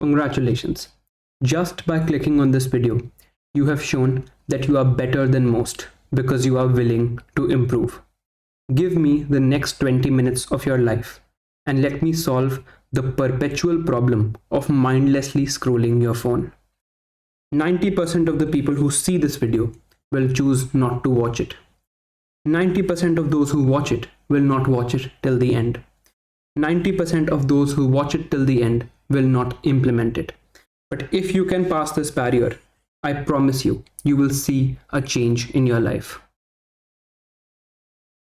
Congratulations. Just by clicking on this video, you have shown that you are better than most because you are willing to improve. Give me the next 20 minutes of your life and let me solve the perpetual problem of mindlessly scrolling your phone. 90% of the people who see this video will choose not to watch it. 90% of those who watch it will not watch it till the end. 90% of those who watch it till the end will not implement it. But if you can pass this barrier, I promise you, you will see a change in your life.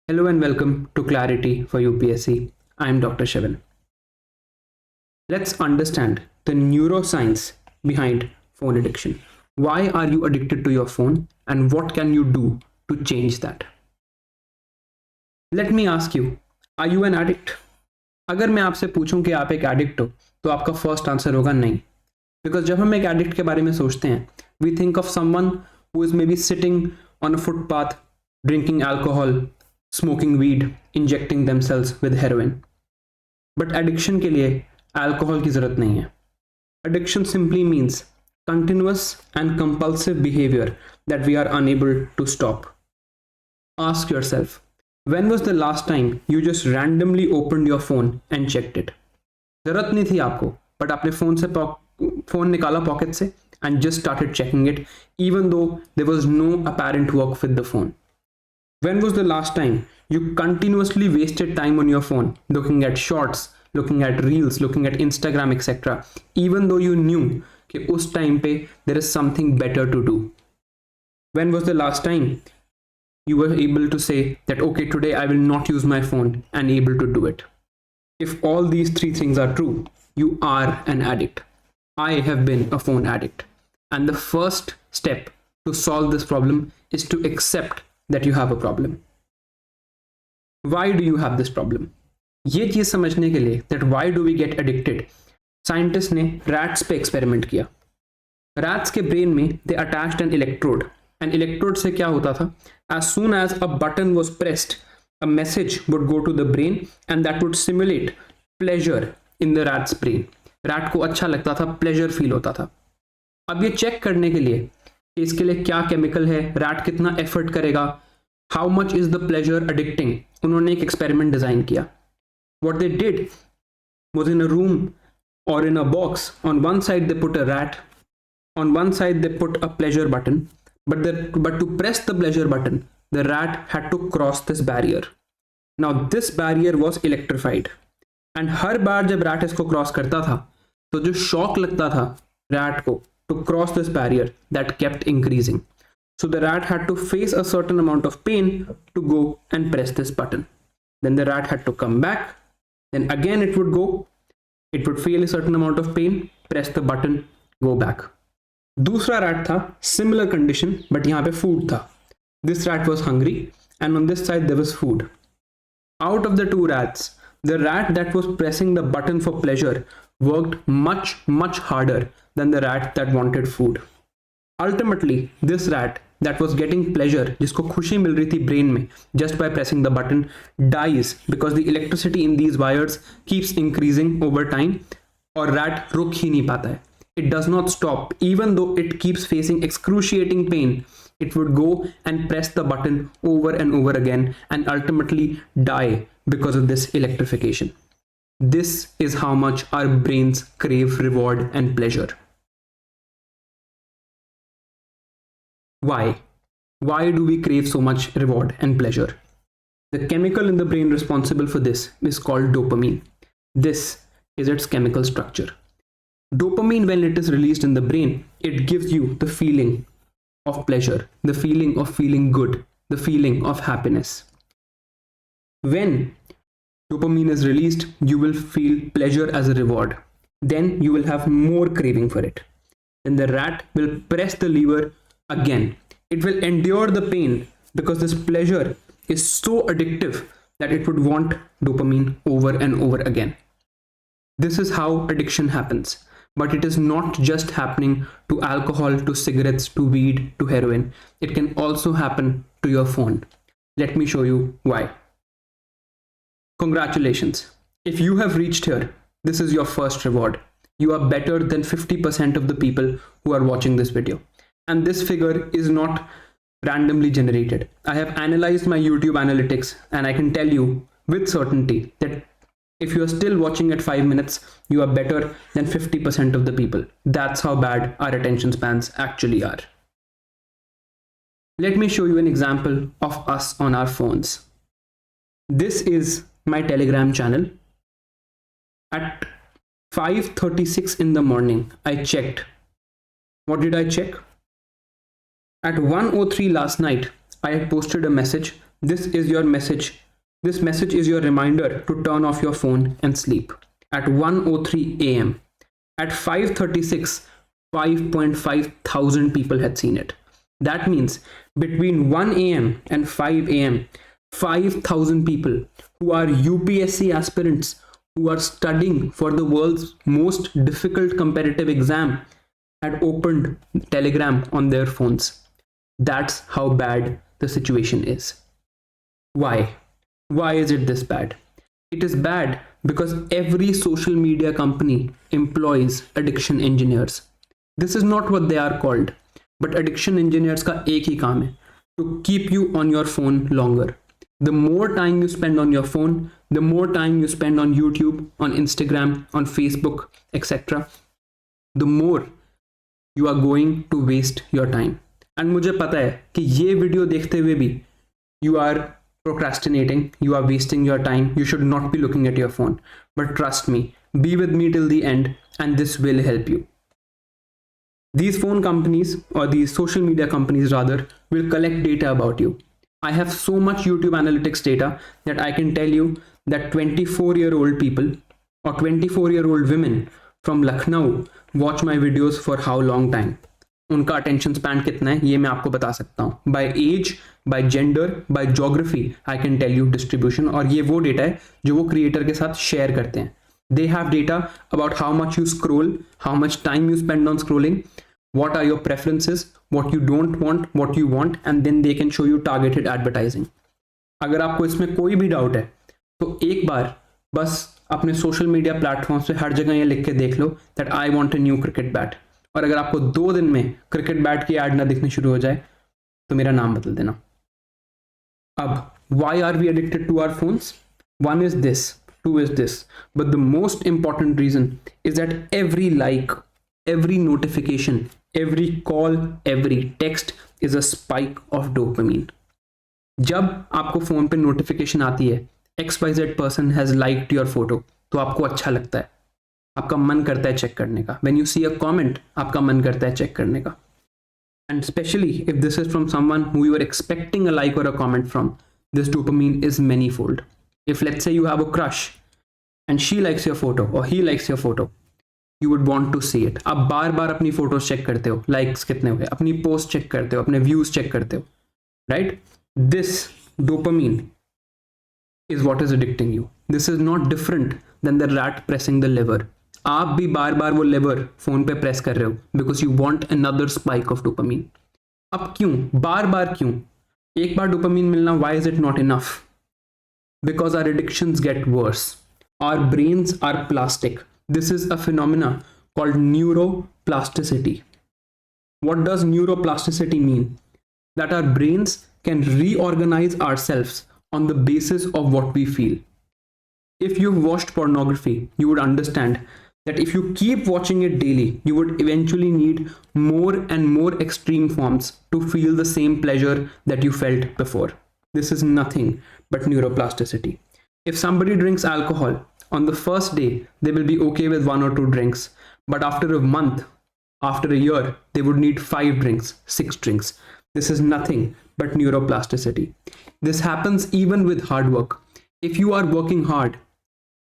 Hello and welcome to Clarity for UPSC. I am Dr. Shivin. Let's understand the neuroscience behind phone addiction. Why are you addicted to your phone and what can you do to change that? Let me ask you, are you an addict? अगर मैं आपसे पूछूं कि आप एक addict हो तो आपका फर्स्ट आंसर होगा नहीं, बिकॉज जब हम एक एडिक्ट के बारे में सोचते हैं we think of someone who is maybe sitting on a footpath drinking alcohol, smoking weed, injecting themselves with heroin. But addiction के लिए अल्कोहल की जरूरत नहीं है. Addiction simply means continuous and compulsive behavior that we are unable to stop. Ask yourself, when was the last time you just randomly opened your phone and checked it? जरूरत नहीं थी आपको, but आपने phone निकाला pocket से and just started checking it even though there was no apparent work with the phone. When was the last time you continuously wasted time on your phone looking at shorts, looking at reels, looking at Instagram, etc. even though you knew कि उस time पे there is something better to do? When was the last time you were able to say that okay, today I will not use my phone and able to do it? If all these three things are true, you are an addict. I have been a phone addict, and the first step to solve this problem is to accept that you have a problem. Why do you have this problem? ये चीज समझने के लिए that why do we get addicted, scientist ने rats पे experiment किया. Rats के brain में they attached an electrode, and electrode से क्या होता था, as soon as a button was pressed a message would go to the brain and that would simulate pleasure in the rats brain. Rat को अच्छा लगता था, pleasure feel होता था. अब ये चेक करने के लिए कि इसके लिए क्या केमिकल है, रैट कितना एफर्ट करेगा, how much is the pleasure addicting, उन्होंने एक एक्सपेरिमेंट डिजाइन किया. What they did was in a room or in a box, on one side they put a rat, on one side they put a pleasure button, but to press the pleasure button the rat had to cross this barrier. Now this barrier was electrified, and हर बार जब rat इसको cross करता था तो जो shock लगता था rat को to cross this barrier, that kept increasing. So the rat had to face a certain amount of pain to go and press this button. Then the rat had to come back, then again it would go, it would feel a certain amount of pain, press the button, go back. दूसरा rat था, similar condition, but यहाँ पे food था. This rat was hungry and on this side there was food. Out of the two rats, the rat that was pressing the button for pleasure worked much harder than the rat that wanted food. Ultimately, this rat that was getting pleasure, जिसको खुशी मिल रही थी brain में just by pressing the button, dies because the electricity in these wires keeps increasing over time, और rat रुक ही नहीं पाता है. It does not stop even though it keeps facing excruciating pain. It would go and press the button over and over again and ultimately die because of this electrification. This is how much our brains crave reward and pleasure. Why? Why do we crave so much reward and pleasure? The chemical in the brain responsible for this is called dopamine. This is its chemical structure. Dopamine, when it is released in the brain, it gives you the feeling of pleasure, the feeling of feeling good, the feeling of happiness. When dopamine is released, you will feel pleasure as a reward. Then you will have more craving for it. Then the rat will press the lever again. It will endure the pain because this pleasure is so addictive that it would want dopamine over and over again. This is how addiction happens. But it is not just happening to alcohol, to cigarettes, to weed, to heroin. It can also happen to your phone. Let me show you why. Congratulations. If you have reached here, this is your first reward. you are better than 50% of the people who are watching this video. And this figure is not randomly generated. I have analyzed my YouTube analytics, and I can tell you with certainty that if you are still watching at 5 minutes, you are better than 50% of the people. That's how bad our attention spans actually are. Let me show you an example of us on our phones. This is my Telegram channel. At 5:36 in the morning, I checked. What did I check? At 1:03 last night, I had posted a message. This is your message. This message is your reminder to turn off your phone and sleep. At 1:03 a.m. At 5:36, 5.5 thousand people had seen it. That means between 1 a.m. and 5 a.m., 5,000 people who are UPSC aspirants, who are studying for the world's most difficult competitive exam, had opened Telegram on their phones. That's how bad the situation is. Why? Why is it this bad? It is bad because every social media company employs addiction engineers. This is not what they are called, but addiction engineers का एक ही काम है, to keep you on your phone longer. The more time you spend on your phone, the more time you spend on YouTube, on Instagram, on Facebook, etc., the more you are going to waste your time. And मुझे पता है कि ये video देखते हुए भी you are procrastinating, you are wasting your time, you should not be looking at your phone. But trust me, be with me till the end and this will help you. These phone companies, or these social media companies rather, will collect data about you. I have so much YouTube analytics data that I can tell you that 24-year-old people or 24-year-old women from Lucknow watch my videos for how long time. उनका attention span कितना है ये मैं आपको बता सकता हूँ. By age, by gender, by geography, I can tell you distribution. और ये वो data है जो वो creator के साथ share करते हैं. They have data about how much you scroll, how much time you spend on scrolling, what are your preferences, what you don't want, what you want, and then they can show you targeted advertising. अगर आपको इसमें कोई भी doubt है तो एक बार बस अपने सोशल मीडिया प्लेटफॉर्म्स पे हर जगह ये लिख के देख लो that I want a new cricket bat, और अगर आपको 2 दिन में क्रिकेट बैट की ऐड ना दिखनी शुरू हो जाए तो मेरा नाम बदल देना. अब why are we addicted to our phones? One is this, two is this, but the most important reason is that every like, every notification, every call, every text is a spike of dopamine. जब आपको phone पे notification आती है XYZ person has liked your photo, तो आपको अच्छा लगता है, आपका मन करता है चेक करने का. When you see a comment, आपका मन करता है चेक करने का. And especially if this is from someone who you are expecting a like or a comment from, this dopamine is many-fold. If let's say you have a crush and she likes your photo or he likes your photo, you would want to see it. आप बार बार अपनी photos check करते हो, likes कितने हुए, अपनी post check करते हो, अपने व्यूज चेक करते हो, right? This dopamine is what is addicting you. This is not different than the rat pressing the lever. आप भी बार बार वो लेवर फोन पे प्रेस कर रहे हो because you want another spike of dopamine. अब क्यों बार बार क्यों एक बार dopamine मिलना, why is it not enough? Because our addictions get worse. Our brains are plastic. This is a phenomena called neuroplasticity. What does neuroplasticity mean? That our brains can reorganize ourselves on the basis of what we feel. If you've watched pornography, you would understand that if you keep watching it daily, you would eventually need more and more extreme forms to feel the same pleasure that you felt before. This is nothing but neuroplasticity. If somebody drinks alcohol, on the first day, they will be okay with 1 or 2 drinks. But after a month, after a year, they would need 5 drinks, 6 drinks. This is nothing but neuroplasticity. This happens even with hard work. If you are working hard,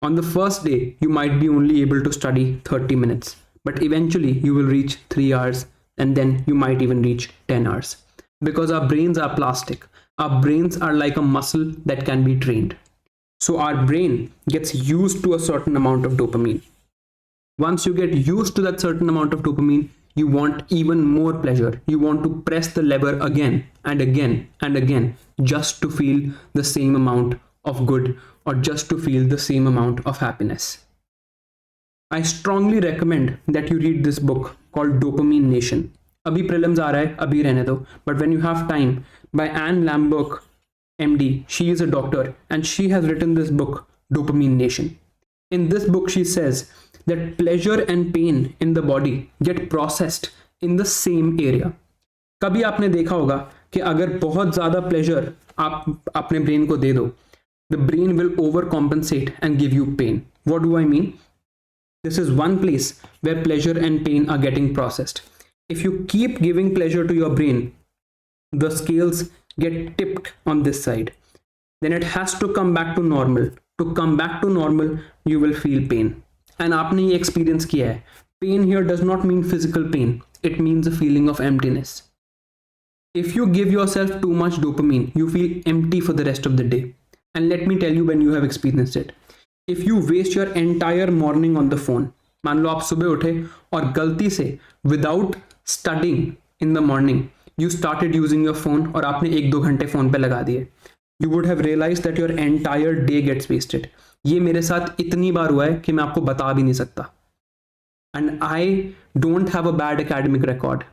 on the first day, you might be only able to study 30 minutes. But eventually, you will reach 3 hours, and then you might even reach 10 hours. Because our brains are plastic. Our brains are like a muscle that can be trained. So our brain gets used to a certain amount of dopamine. Once you get used to that certain amount of dopamine, you want even more pleasure. You want to press the lever again and again and again just to feel the same amount of good or just to feel the same amount of happiness. I strongly recommend that you read this book called Dopamine Nation. अभी prelims आ रहा है, अभी रहने दो. But when you have time, by Anne Lamberg, MD, she is a doctor and she has written this book, Dopamine Nation. In this book, she says that pleasure and pain in the body get processed in the same area. कभी आपने देखा होगा कि अगर बहुत ज़्यादा pleasure आप अपने brain को दे दो, the brain will overcompensate and give you pain. What do I mean? This is one place where pleasure and pain are getting processed. If you keep giving pleasure to your brain, the scales get tipped on this side. Then it has to come back to normal. To come back to normal, you will feel pain. And आपने ये experience किया है. Pain here does not mean physical pain. It means a feeling of emptiness. If you give yourself too much dopamine, you feel empty for the rest of the day. And let me tell you when you have experienced it. If you waste your entire morning on the phone, मान लो आप सुबह उठे और गलती से without studying in the morning you started using your phone और आपने 1-2 घंटे फोन पे लगा दिए, you would have realized that your entire day gets wasted. ये मेरे साथ इतनी बार हुआ है कि मैं आपको बता भी नहीं सकता. And I don't have a bad academic record,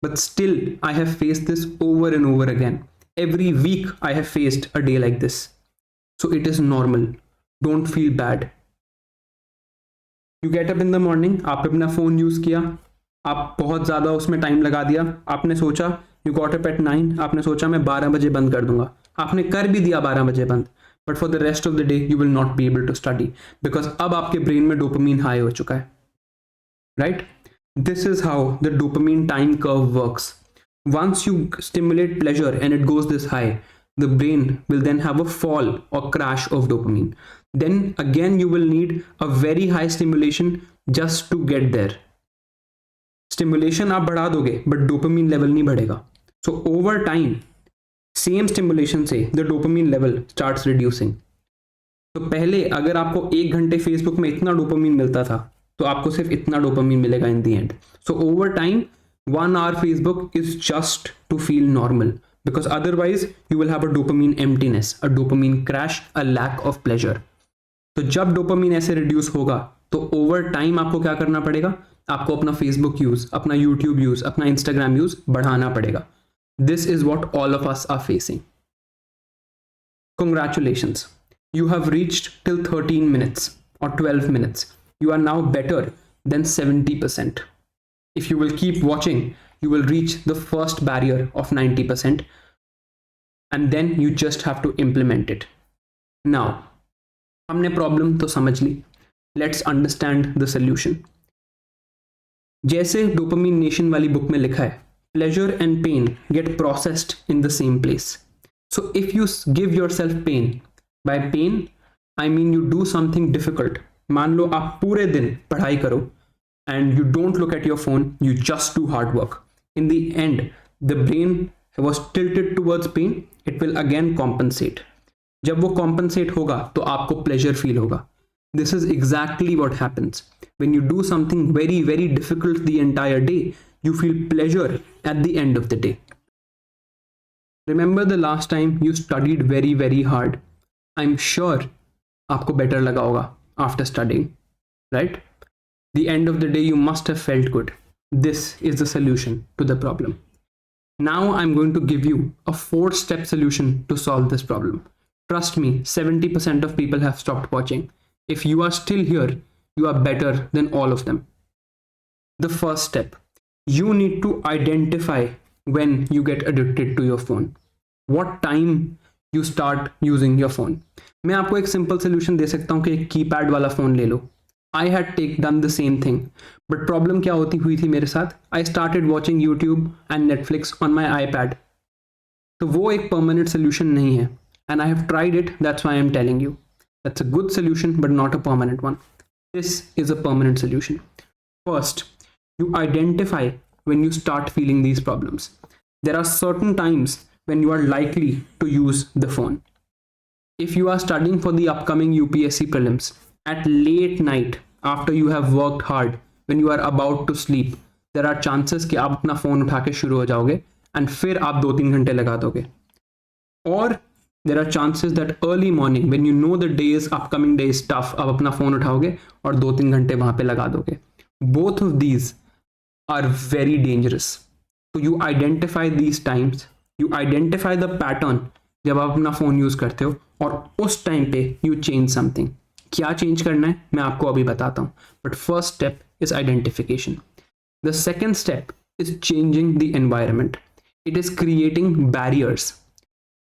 but still I have faced this over and over again. Every week I have faced a day like this. So it is normal. Don't feel bad. You get up in the morning, आपने अपना phone use किया, आप बहुत ज़्यादा उसमें time लगा दिया, आपने सोचा you got up at 9, आपने सोचा मैं 12 बजे बंद कर दूंगा, आपने कर भी दिया 12 बजे बंद, but for the rest of the day you will not be able to study because अब आपके ब्रेन में डोपामीन हाई हो चुका है. Right? This is how the dopamine time curve works. Once you stimulate pleasure and it goes this high, the brain will then have a fall or crash of dopamine. Then again you will need a very high stimulation just to get there. Stimulation आप बढ़ा दोगे but dopamine level नहीं बढ़ेगा. So over time, same stimulation से the dopamine level starts reducing. तो पहले अगर आपको 1 घंटे Facebook में इतना dopamine मिलता था तो आपको सिर्फ इतना dopamine मिलेगा in the end. So over time, 1 hour Facebook is just to feel normal. Because otherwise you will have a dopamine emptiness, a dopamine crash, a lack of pleasure. तो जब dopamine ऐसे reduce होगा तो over time आपको क्या करना पड़ेगा? आपको अपना Facebook use, अपना YouTube use, अपना Instagram use बढ़ाना पड़ेगा. This is what all of us are facing. Congratulations. You have reached till 13 minutes or 12 minutes. You are now better than 70%. If you will keep watching, you will reach the first barrier of 90%. And then you just have to implement it. Now, हमने problem तो समझ ली. Let's understand the solution. जैसे Dopamine Nation वाली book में लिखा है, pleasure and pain get processed in the same place. So if you give yourself pain, by pain I mean you do something difficult. मान लो आप पूरे दिन पढ़ाई करो and you don't look at your phone, you just do hard work. In the end, the brain was tilted towards pain, it will again compensate. जब वो compensate होगा तो आपको pleasure feel होगा. This is exactly what happens. When you do something very, very difficult the entire day, you feel pleasure at the end of the day. Remember the last time you studied very, very hard? I'm sure आपको better लगा होगा after studying, right? The end of the day, you must have felt good. This is the solution to the problem. Now I'm going to give you a 4-step solution to solve this problem. Trust me, 70% of people have stopped watching. If you are still here, you are better than all of them. The first step, you need to identify when you get addicted to your phone. What time you start using your phone. मैं आपको एक simple solution दे सकता हूँ कि एक keypad वाला phone ले लो. I had done the same thing. But problem क्या होती हुई थी मेरे साथ? I started watching YouTube and Netflix on my iPad. तो वो एक permanent solution नहीं है. And I have tried it, that's why I'm telling you. That's a good solution, but not a permanent one. This is a permanent solution. First, you identify when you start feeling these problems. There are certain times when you are likely to use the phone. If you are studying for the upcoming UPSC prelims, at late night, after you have worked hard, when you are about to sleep, there are chances कि आप अपना phone उठा के शुरू हो जाओगे and फिर आप 2-3 घंटे लगा दोगे. Or there are chances that early morning when you know the day is upcoming day is tough, आप अपना फोन उठाओगे और 2-3 घंटे वहां पे लगा दोगे. Both of these are very dangerous. तो you identify these times, you identify the pattern जब आप अपना फोन यूज करते हो, और उस टाइम पे यू चेंज समथिंग. क्या चेंज करना है मैं आपको अभी बताता हूं, but first step is identification. The second step is changing the environment. It is creating barriers.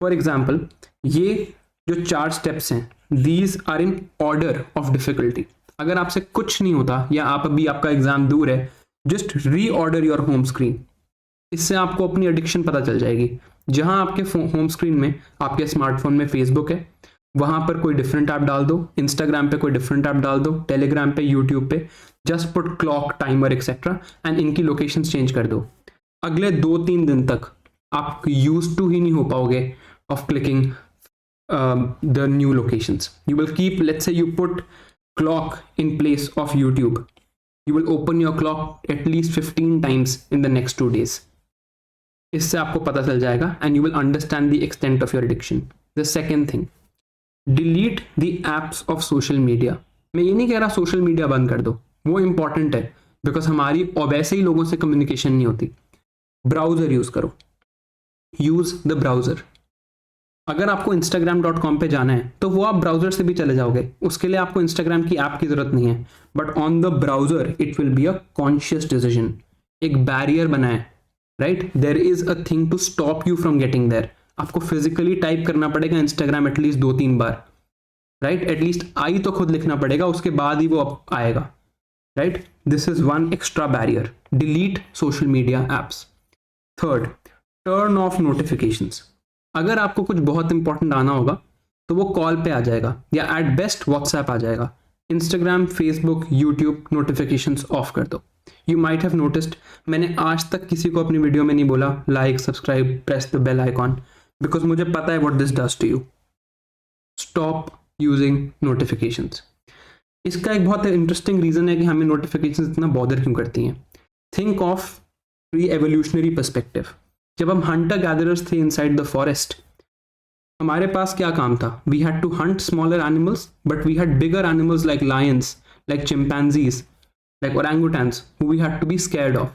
For example, ये जो 4 स्टेप्स हैं, these are in order of difficulty. अगर आपसे कुछ नहीं होता या आप अभी आपका एग्जाम दूर है, just reorder your home screen. इससे आपको अपनी एडिक्शन पता चल जाएगी. जहां आपके होम स्क्रीन में आपके स्मार्टफोन में फेसबुक है, वहां पर कोई डिफरेंट ऐप डाल दो, इंस्टाग्राम पे कोई डिफरेंट ऐप डाल दो, टेलीग्राम पे, यूट्यूब पे, just put clock, timer etcetera and इनकी लोकेशंस चेंज कर दो. अगले 2-3 दिन तक आप यूज टू ही नहीं हो पाओगे of clicking the new locations. You will keep, let's say you put clock in place of YouTube, you will open your clock at least 15 times in the next 2 days. इससे आपको पता चल जाएगा and you will understand the extent of your addiction. The second thing, delete the apps of social media. मैं ये नहीं कह रहा सोशल मीडिया बंद कर दो, वो इंपॉर्टेंट है बिकॉज हमारी और वैसे ही लोगों से कम्युनिकेशन नहीं होती. ब्राउजर यूज करो, यूज द ब्राउजर. अगर आपको instagram.com पे जाना है तो वो आप ब्राउजर से भी चले जाओगे, उसके लिए आपको इंस्टाग्राम की ऐप की जरूरत नहीं है. But on the browser it will be a conscious decision. एक बैरियर बना है, right? There is a thing to stop you from getting there. आपको फिजिकली टाइप करना पड़ेगा इंस्टाग्राम एटलीस्ट 2-3 बार, राइट? एटलीस्ट आई तो खुद लिखना पड़ेगा, उसके बाद ही वो आएगा, right? This is one extra barrier. Delete social media apps. Third, turn off notifications. अगर आपको कुछ बहुत इंपॉर्टेंट आना होगा तो वो कॉल पे आ जाएगा या एट बेस्ट व्हाट्सएप आ जाएगा. Instagram, Facebook, YouTube notifications of कर दो. यू माइट हैव नोटिस्ड, मैंने आज तक किसी को अपनी वीडियो में नहीं बोला like, subscribe, press the bell icon, because मुझे पता है what this does to you. Stop using notifications. इसका एक बहुत इंटरेस्टिंग रीजन है कि हमें नोटिफिकेशंस इतना बॉदर क्यों करती हैं. Think of pre evolutionary perspective. जब हम हंटर गैदरर्स थे इनसाइड द फॉरेस्ट, हमारे पास क्या काम था? We had to hunt smaller animals, but we had bigger animals like lions, like chimpanzees, like orangutans who we had to be scared of.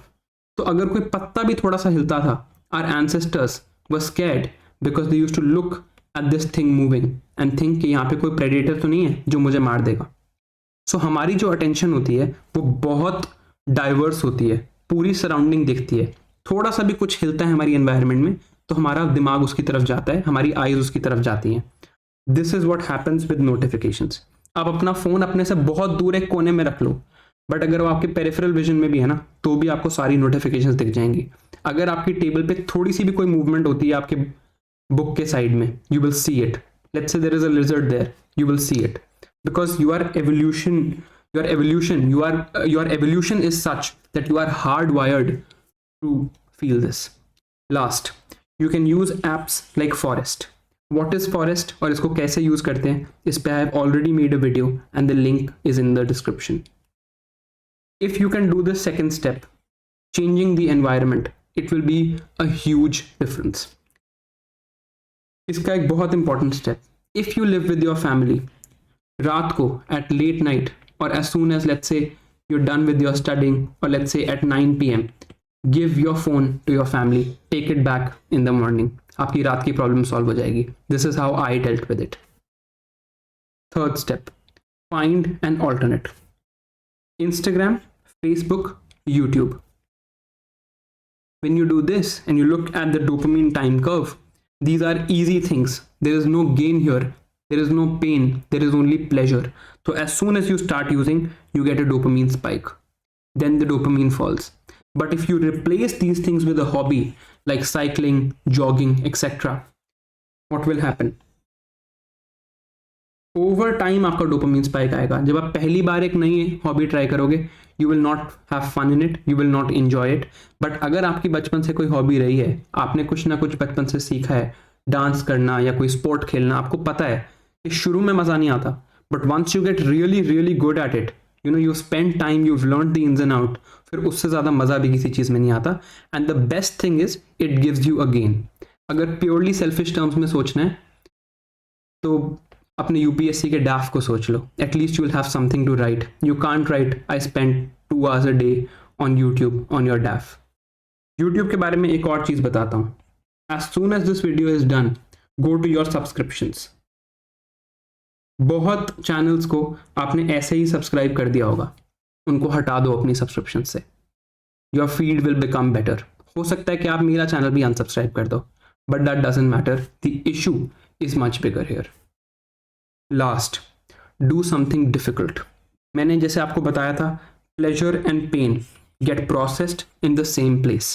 तो अगर कोई पत्ता भी थोड़ा सा हिलता था, our ancestors were scared because they used to look at this thing moving and think कि यहाँ पे कोई प्रेडेटर तो नहीं है जो मुझे मार देगा. सो हमारी जो अटेंशन होती है वो बहुत डाइवर्स होती है, पूरी सराउंडिंग दिखती है. थोड़ा सा भी कुछ हिलता है हमारी एनवायरनमेंट में तो हमारा दिमाग उसकी तरफ जाता है, हमारी आईज उसकी तरफ जाती हैं. This is what happens with notifications. आप अपना फोन अपने से बहुत दूर एक कोने में रख लो, बट अगर वो आपके पेरिफेरल विजन में भी है ना, तो भी आपको सारी नोटिफिकेशंस दिख जाएंगी. अगर आपकी टेबल पे थोड़ी सी भी कोई मूवमेंट होती है आपके बुक के साइड में, you will see it. Let's say there is a lizard there, you will see it because your evolution is such that you are hardwired to feel this. Last, you can use apps like Forest. What is Forest और इसको कैसे use करते हैं, इस पे I have already made a video and the link is in the description. If you can do the second step, changing the environment, it will be a huge difference. इसका एक बहुत important step. If you live with your family, रात को at late night or as soon as let's say you're done with your studying or let's say at 9 p.m. give your phone to your family, take it back in the morning. आपकी रात की problem solve हो जाएगी. This is how I dealt with it. Third step, find an alternate. Instagram, Facebook, YouTube. When you do this and you look at the dopamine time curve, these are easy things. There is no gain here. There is no pain. There is only pleasure. So as soon as you start using, you get a dopamine spike. Then the dopamine falls. But if you replace these things with a hobby like cycling, jogging, etc., what will happen? Over time आपका dopamine spike आएगा. जब आप पहली बार एक नई hobby try करोगे, you will not have fun in it, you will not enjoy it. But अगर आपकी बचपन से कोई हॉबी रही है, आपने कुछ ना कुछ बचपन से सीखा है, डांस करना या कोई स्पोर्ट खेलना, आपको पता है कि शुरू में मज़ा नहीं आता, but once you get really really good at it, you know, you spend time, you learn the ins and out, फिर उससे ज़्यादा मज़ा भी किसी चीज़ में नहीं आता. And the best thing is it gives you a gain. अगर प्योरली सेल्फिश टर्म्स में सोचना है, तो अपने यूपीएससी के डैफ को सोच लो, at least you will have something to write. You can't write I spend 2 hours a day on YouTube on your DAF. YouTube के बारे में एक और चीज़ बताता हूँ. As soon as this video is done, go to your subscriptions. बहुत channels को आपने ऐसे ही सब्सक्राइब कर दिया होगा, उनको हटा दो अपनी सब्सक्रिप्शन से. Your feed will become better. हो सकता है कि आप मेरा चैनल भी अनसब्सक्राइब कर दो, but that doesn't matter. The issue is much bigger here. Last, do something difficult. मैंने जैसे आपको बताया था, pleasure and pain get processed in the same place.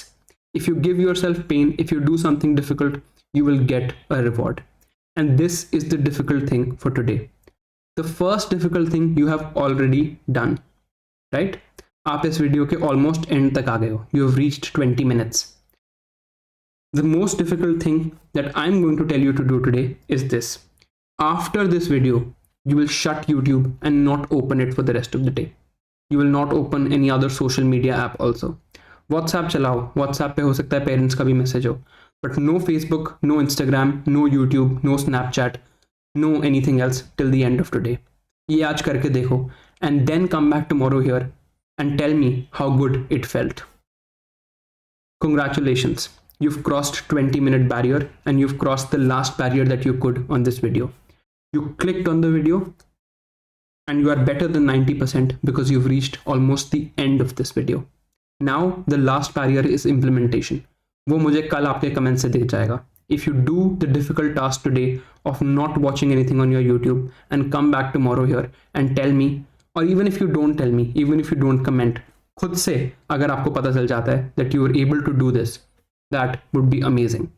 If you give yourself pain, if you do something difficult, you will get a reward. And this is the difficult thing for today. The first difficult thing you have already done, right? आप इस video के almost end तक आ गए हो. You have reached 20 minutes. The most difficult thing that I'm going to tell you to do today is this. After this video, you will shut YouTube and not open it for the rest of the day. You will not open any other social media app also. WhatsApp चलाओ, WhatsApp पे हो सकता है parents का भी message हो, but no Facebook, no Instagram, no YouTube, no Snapchat, no anything else till the end of today. ये आज करके देखो and then come back tomorrow here and tell me how good it felt. Congratulations, you've crossed 20-minute barrier and you've crossed the last barrier that you could on this video. You clicked on the video and you are better than 90% because you've reached almost the end of this video. Now the last barrier is implementation. वो मुझे कल आपके comment से दिख जाएगा. If you do the difficult task today of not watching anything on your YouTube and come back tomorrow here and tell me, or even if you don't tell me, even if you don't comment, खुद से अगर आपको पता चल जाता है that you were able to do this, that would be amazing.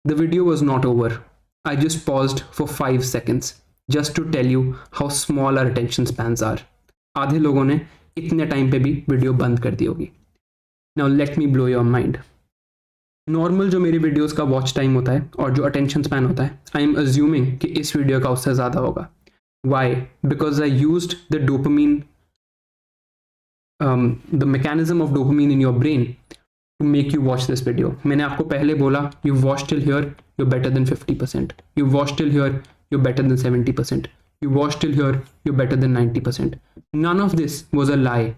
The video was not over. I just paused for 5 seconds just to tell you how small our attention spans are. आधे लोगों ने इतने time पे भी video बंद कर दी होगी. Now let me blow your mind. Normal जो मेरी वीडियोस का वॉच टाइम होता है और जो अटेंशन स्पैन होता है, आई एम अज्यूमिंग कि इस वीडियो का उससे ज़्यादा होगा. Why? Because I used the dopamine, the mechanism of dopamine in your brain to make you watch this video. मैंने आपको पहले बोला, you watched till here, you're better than 50%. You watched till here, you're better than 70%. You watched till here, you're better than 90%. None of this was a lie.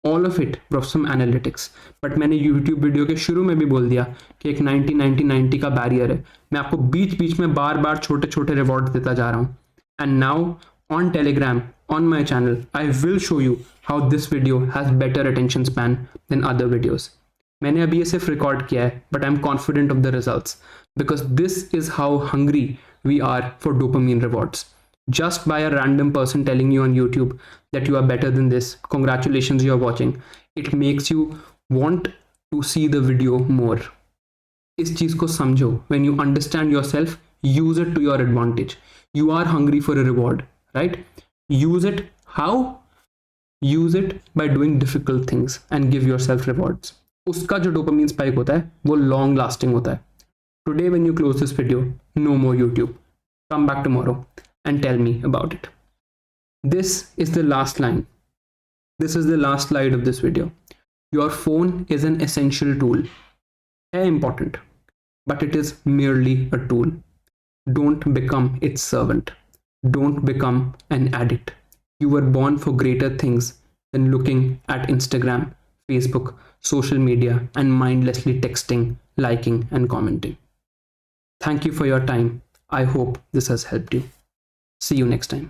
All of it was some analytics. But मैंने YouTube video के शुरू में भी बोल दिया कि एक 90-90-90 का बैरियर है. मैं आपको बीच बीच में बार बार छोटे छोटे रिवॉर्ड देता जा रहा हूँ. And now on Telegram, on my channel, I will show you how this video has better attention span than other videos. मैंने अभी ये सिर्फ रिकॉर्ड किया है, but I am confident of the results because this is how hungry we are for dopamine rewards. Just by a random person telling you on YouTube that you are better than this, congratulations, you are watching, it makes you want to see the video more. इस चीज को समझो. When you understand yourself, use it to your advantage. You are hungry for a reward, right? Use it. How? Use it by doing difficult things and give yourself rewards. उसका जो dopamine spike होता है वो long lasting होता है. Today when you close this video, no more YouTube. Come back tomorrow and tell me about it. This is the last line. This is the last slide of this video. Your phone is an essential tool. है important, but it is merely a tool. Don't become its servant. Don't become an addict. You were born for greater things than looking at Instagram, Facebook, social media, and mindlessly texting, liking, and commenting. Thank you for your time. I hope this has helped you. See you next time.